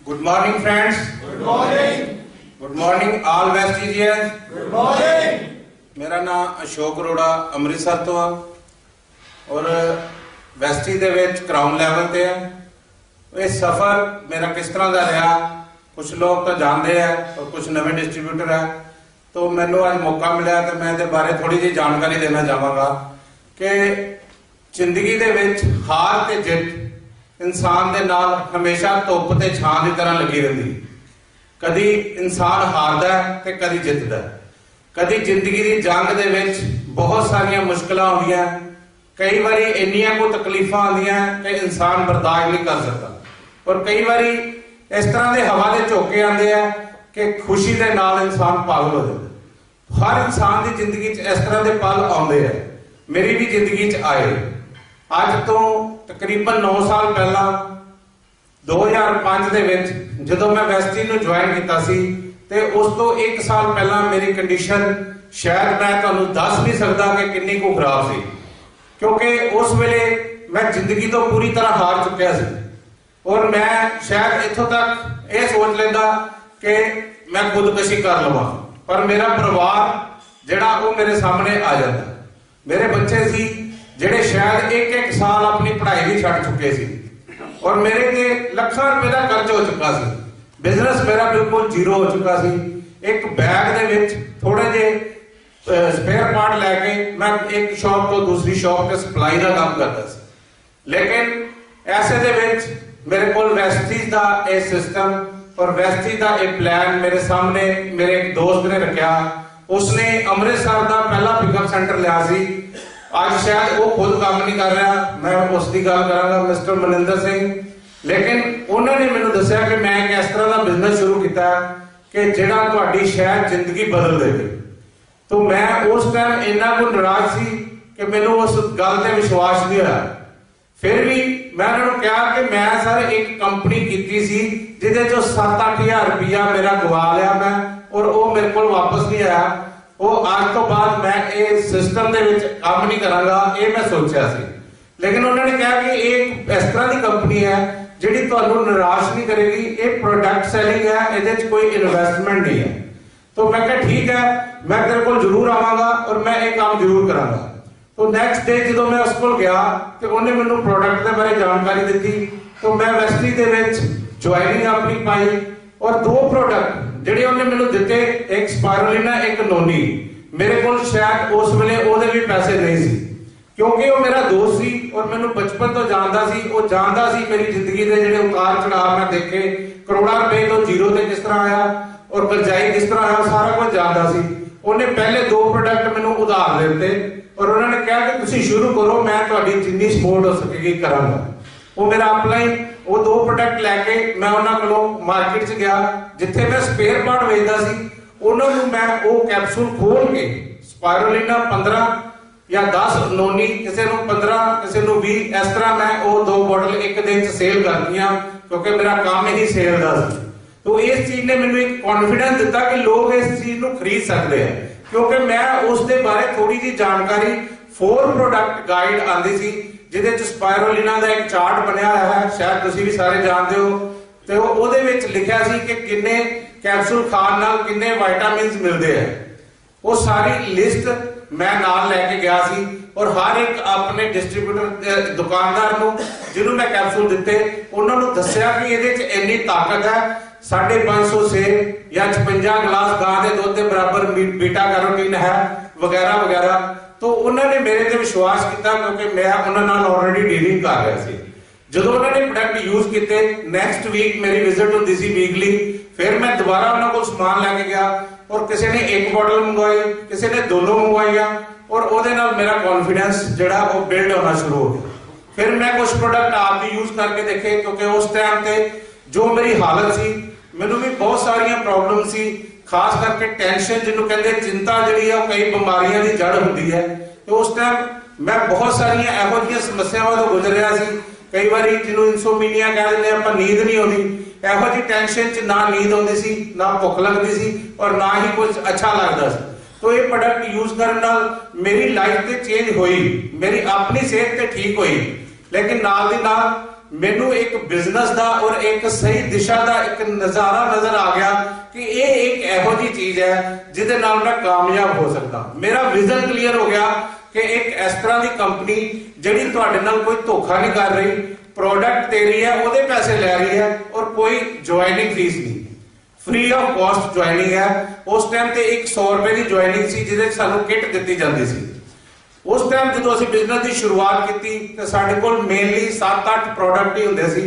Good morning, friends. Good morning. Good morning, all Westigians. Good morning. मेरा नाम अशोक अरोड़ा ਅੰਮ੍ਰਿਤਸਰ ਤੋਂ ਆ ਔਰ ਵੈਸਟੀ ਦੇ ਵਿੱਚ ਕਰਾਊਨ ਲੈਵਲ ਤੇ ਆ। ਇਹ ਸਫ਼ਰ ਮੇਰਾ ਕਿਸ ਤਰ੍ਹਾਂ ਦਾ ਰਿਹਾ, ਕੁਝ ਲੋਕ ਤਾਂ ਜਾਣਦੇ ਆ ਔਰ ਕੁਝ ਨਵੇਂ ਡਿਸਟ੍ਰੀਬਿਊਟਰ ਆ। तो मैनू आज मौका मिला तो मैं इहदे बारे थोड़ी जी जानकारी देना चाहांगा कि जिंदगी दे विच हार ते जित इंसान दे नाल हमेशा धुप ते छां की तरह लगी रहिंदी। कदी इंसान हारदा है ते कदी जितदा है। कदी जिंदगी की जंग दे विच बहुत सारिया मुश्किलां आउंदियां, कई बारी इन्नियां को तकलीफां आउंदियां कि इंसान बर्दाश्त नहीं कर सकता और कई बारी इस तरह के हवा के झोंके आते हैं कि खुशी के नाल इंसान पागल हो जाता। हर इंसान की जिंदगी इस तरह के पल आते हैं, मेरी भी जिंदगी आए। अज तो तकरीबन 9 साल पहला 2005 के जो मैं वैस्टी नूं ज्वाइन किया तो उस तो 1 साल पहला मेरी कंडीशन शायद मैं तुहानूं दस नहीं सकता कि कितनी को खराब सी, क्योंकि उस वेले मैं जिंदगी तो पूरी तरह हार चुकिया सी और मैं शायद इत्थों तक यह सोच लेंदा कि मैं खुदकशी कर लवां, पर मेरा परिवार जिहड़ा वो मेरे सामने आ जाता। मेरे बच्चे सी जिहड़े शायद 1-1 साल अपनी पढ़ाई भी छड्ड चुके सी और मेरे ते लाखां रुपए का कर्ज हो चुका सी। बिजनेस मेरा बिल्कुल जीरो हो चुका सी। एक बैग दे विच थोड़े जे स्पेयर पार्ट लैके मैं एक शॉप तो दूसरी शॉप ते सप्लाई का काम करता सी, लेकिन ऐसे दे विच मेरे को वैस्टीज का यह सिस्टम और वैस्टी का एक प्लान मेरे सामने मेरे एक दोस्त ने रखा। उसने अमृतसर का पहला पिकअप सेंटर लिया सी। आज शायद वो खुद काम नहीं कर रहा, मैं उसकी गल करांगा, मिस्टर मनिंदर सिंह। लेकिन उन्होंने मैनू दस्या कि मैं एक इस तरह का बिजनेस शुरू किया कि जिहड़ा तुहाडी शायद जिंदगी बदल देवे। तो मैं उस टाइम इन्ना को नाराज सी कि मैनू उस गल ते विश्वास नहीं होया। फिर भी मैं उन्होंने कहा कि मैं सर एक कंपनी की सी जिहदे चों 7-8 हज़ार रुपया मेरा गवा लिया मैं और वो मेरे को वापस नहीं आया। वो आज तो बाद मैं ये सिस्टम दे विच काम नहीं करांगा, ये मैं सोचा सी। लेकिन उन्होंने कहा कि एक इस तरह की कंपनी है जिहड़ी तुहानूं निराश नहीं करेगी, ये प्रोडक्ट सेलिंग है, इहदे च कोई इन्वेस्टमेंट नहीं है। तो मैं कहा ठीक है, मैं तेरे को जरूर आवांगा और मैं ये काम जरूर करांगा। तो नैक्सट डे जो मैं उस को गया तो उन्हें मैनू प्रोडक्ट के बारे जानकारी दी। तो मैं वैस्टी दे विच ज्वाइनिंग अपनी पाई और 2 प्रोडक्ट जिहड़े उन्हें मैनू दिते, एक स्पायरुलिना एक नोनी। मेरे को शायद उस वेले ओहदे भी पैसे नहीं सी, क्योंकि वो मेरा दोस्त सी और मैनू बचपन तो जानता सी। वो जानता सी मेरी जिंदगी के जिहड़े उतार चढ़ाव मैं देखे, करोड़ों रुपए तो जीरो ते किस तरह आया और करजाई किस तरह आया, सारा कुछ जानता सी। उन्हें पहले 2 प्रोडक्ट मैनू उधार दिते और उन्होंने कहा कि तुसीं शुरू करो, मैं तुहाडी जिन्नी सपोर्ट हो सकेगी करांगा। वो मेरा अपलाइन वो 2 प्रोडक्ट लैके मैं उन्होंने को मार्केट च गया जिथे मैं स्पेयर पार्ट वेचता सी। उन्होंने मैं वो कैप्सूल खोल के स्पायरुलिना 15 या 10 नोनी, किसी को 15 किसी को 20, इस तरह मैं वो 2 बॉटल एक दिन सेल कर दिया, क्योंकि मेरा काम ही सेल का। तो इस चीज ने मैंने एक कॉन्फिडेंस दिता कि लोग इस चीज को खरीद सकते हैं, क्योंकि मैं उसके बारे थोड़ी जी जानकारी 4 प्रोडक्ट गाइड आती सी जिहदे च स्पायरुलिना का एक चार्ट बनया हुआ है, शायद तुसीं भी सारे जानते हो। तो उहदे विच लिखिया सी कि किन्ने कैप्सूल खाण नाल किन्ने विटामिन्स मिलते हैं। वो सारी लिस्ट मैं नाल लैके गया सी और हर एक अपने डिस्ट्रीब्यूटर दुकानदार को जिन्होंने मैं कैप्सूल दिते उन्होंने दस्या कि इहदे च इन्नी ताकत है, 550 सेब या 56 गिलास गां के दुध के बराबर बीटा कैरोटीन है वगैरह वगैरह। तो उन्होंने मेरे ते विश्वास किया, क्योंकि मैं उन्होंने ऑलरेडी डीलिंग कर रहा सी। जो उन्होंने प्रोडक्ट यूज किए, नैक्सट वीक मेरी विजिट होती सी वीकली। फिर मैं दोबारा उन्होंने को समान लैके गया और किसी ने 1 बॉटल मंगवाई, किसी ने 2 मंगवाइया और उहदे नाल मेरा कॉन्फिडेंस जिहड़ा वो बिल्ड होना शुरू हो गया। फिर मैं कुछ प्रोडक्ट आप भी यूज करके देखे, क्योंकि उस टाइम पे जो मेरी हालत सी, मैनू भी बहुत सारिया प्रॉब्लम सी, खास करके टेंशन जिन्होंने कहते चिंता जी कई बीमारियों की जड़ होती है। तो उस टाइम मैं बहुत सारिया इहो जिहियां समस्यावां तो गुजर रहा सी। कई बार जिन्होंने इंसोमीनिया कह देंगे आप, नींद नहीं आती, इहो जी टेंशन च ना नींद आती सी, ना भुख लगती सी और ना ही कुछ अच्छा लगता सी। तो ये प्रोडक्ट यूज करने नाल मेरी लाइफ ते चेंज हुई, मेरी अपनी सेहत ते ठीक हुई, लेकिन नाल दी नाल मैनू एक बिजनेस का और एक सही दिशा का एक नजारा नजर आ गया कि ये एक एहो जी चीज है जिहदे नाल मैं कामयाब हो सकता। मेरा विजन क्लीयर हो गया कि एक इस तरह की कंपनी जिहड़ी तुहाडे नाल कोई धोखा नहीं कर रही, प्रोडक्ट दे रही है, ਉਹਦੇ पैसे ले रही है और कोई ज्वाइनिंग फीस नहीं, फ्री ऑफ कॉस्ट ज्वाइनिंग है। उस टाइम ते एक 100 रुपए की ज्वाइनिंग सी जिहदे सानू किट दित्ती जाती सी। उस टाइम जो असीं बिजनेस की शुरुआत की तो साडे कोल मेनली 7-8 प्रोडक्ट ही हुंदे सी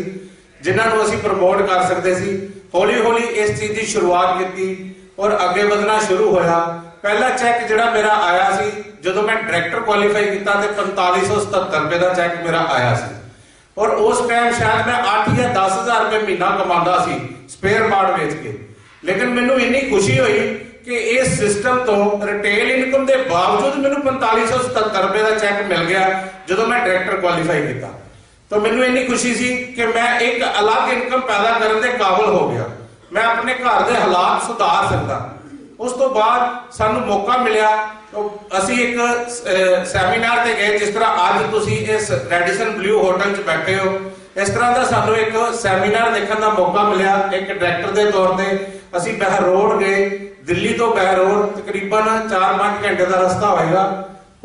जिन्हां नूं असीं प्रमोट कर सकते सी। हौली हौली इस चीज की शुरुआत की और अगे बढ़ना शुरू होया। पहला चैक जिहड़ा मेरा आया सी जदों मैं डायरैक्टर क्वालीफाई किया तो 4577 रुपए का चैक मेरा आया सी और उस टाइम शायद मैं 8 या 10 हज़ार रुपए महीना कमांदा सी स्पेयर पार्ट बेच के। लेकिन मैनू इन्नी खुशी हुई कि इस सिस्टम तो रिटेल इनकम के बावजूद मैनू 4577 रुपए का चैक मिल गया जो मैं डायरैक्टर क्वालीफाई किया। तो मैनू इन्नी खुशी सी कि मैं एक अलग इनकम पैदा करने के काबिल हो गया, मैं अपने घर के हालात सुधार सकता। उस तो बाद सानू मौका मिला तो असी एक सैमीनार ते गए, जिस तरह अज तुसी इस रेडिसन ब्लू होटल च बैठे हो, इस तरह का सानू एक सैमीनार देखने का मौका मिला। एक डायरैक्टर के तौर पर असी बहरोड गए, दिल्ली तो बहरोड तकरीबन 4-5 घंटे का रास्ता होएगा।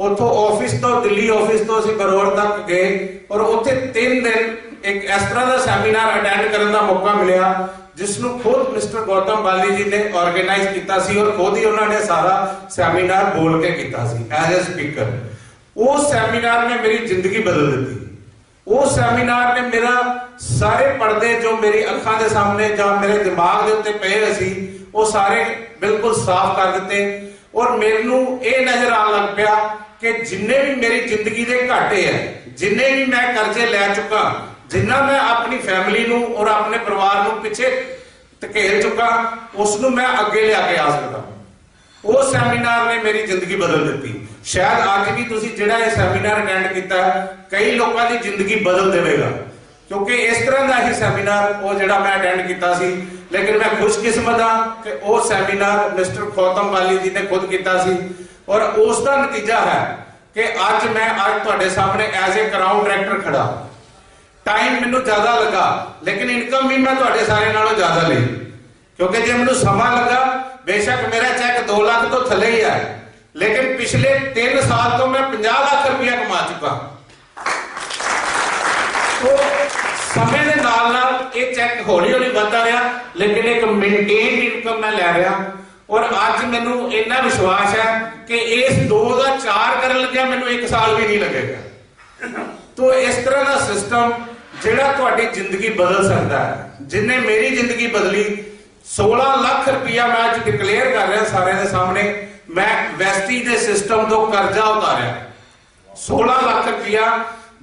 उतो ऑफिस तो दिल्ली ऑफिस तो असी बहरोड तक गए और उत्थे 3 दिन एक इस तरह का सैमीनार अटेंड करने का मौका मिला जिसनों खुद मिस्टर गौतम बाली जी ने ऑर्गेनाइज किया सी और खुद ही उन्होंने सारा सैमीनार बोल के किया सी एज ए स्पीकर। उस सैमीनार ने मेरी जिंदगी बदल दी। उस सैमीनार ने मेरा सारे पर्दे जो मेरी अखां के सामने या मेरे दिमाग के उत्ते पे सी वो सारे बिल्कुल साफ कर दिते और मैनू ये नजर आने लग पिया कि जिन्ने भी मेरी जिंदगी के घाटे है, जिन्ने भी मैं कर्जे लै चुका, जिन्ना मैं अपनी फैमिली नू और अपने परिवार नू पिछे धकेल चुका, उसनू मैं अगे लिया के आ सकता। वो सैमीनार ने मेरी जिंदगी बदल दी। शायद अज भी तुसीं जिहड़ा ये सैमीनार अटेंड किया कई लोगों की जिंदगी बदल देगा, क्योंकि इस तरह का ही सैमीनार वो जिहड़ा मैं अटेंड किया सी। लेकिन मैं खुशकिस्मत हाँ कि वो सैमीनार मिस्टर गौतम बाली जी ने खुद किया सी और उसका नतीजा है कि अज मैं तुहाडे सामने एज ए क्राउन डायरैक्टर खड़ा। टाइम मैनू ज्यादा लगा लेकिन इनकम भी मैं तुहाडे सारे नालों ज्यादा ली, क्योंकि जो मैनू समा लगा बेशक मेरा चैक 2 लाख तो थले ही है, लेकिन पिछले 3 साल तो मैं 50 लाख रुपया कमा चुका। तो समय के नाल ये चैक हौली हौली बढ़ता रहा, लेकिन एक मेनटेन इनकम मैं लै रहा और अज मैनू इन्ना विश्वास है कि इस 2004 करन लग्या मैनू 1 साल भी नहीं लगेगा। तो इस तरह का सिस्टम जिहड़ा तुहाडी जिंदगी बदल सकता है, जिन्हें मेरी जिंदगी बदली। 16 लाख रुपया मैं अज डिक्लेयर कर रहा सारे के सामने, मैं वेस्टी के सिस्टम तो कर्जा उतारिया 16 लाख रुपया।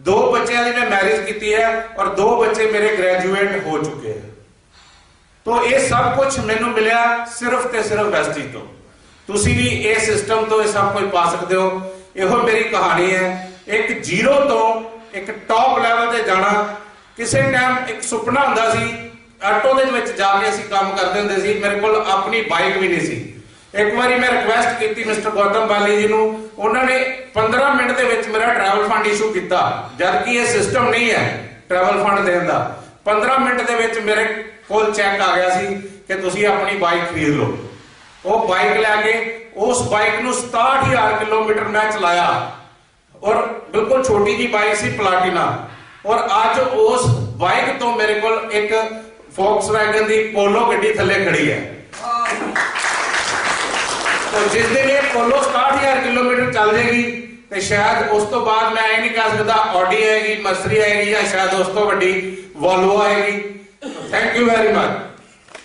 2 बच्चों की मैं मैरिज की है और 2 बच्चे मेरे ग्रेजुएट हो चुके हैं। तो ये सब कुछ मैनू मिला सिर्फ ते सिर्फ वेस्टी तो। तुसी भी ये सिस्टम तो ये सब कुछ पा सकते हो। यहो मेरी कहानी है, एक जीरो तो एक टॉप लैवल ते जाना। किसी टाइम एक सुपना हुंदा सी, ऑटो दे विच जाके असीं काम करदे हुंदे सी, मेरे कोल अपनी बाइक भी नहीं सी। एक बारी मैं रिक्वेस्ट की मिस्टर गौतम बाली जी नूं, उन्होंने 15 मिनट दे विच मेरा ट्रैवल फंड इशू किया, जबकि ये सिस्टम नहीं है ट्रैवल फंड देने का। 15 मिनट दे विच मेरे कोल चैक आ गया सी कि तुसीं अपनी बाइक खरीद लो। वो बाइक लैके उस बाइक नूं 67,000 किलोमीटर मैं चलाया और बिल्कुल छोटी जी बाइक सी प्लाटिना, और अज उस बाइक तो मेरे को एक फोक्सवैगन दी पोलो गड्डी थले खड़ी है। तो जिस दिन ये पोलो 67,000 किलोमीटर चल जाएगी तो शायद उस तो बाद मैं ये नहीं कह सकता ऑडी आएगी, मर्सरी आएगी या शायद उस तो वड्डी वॉल्वो आएगी। Thank you very much.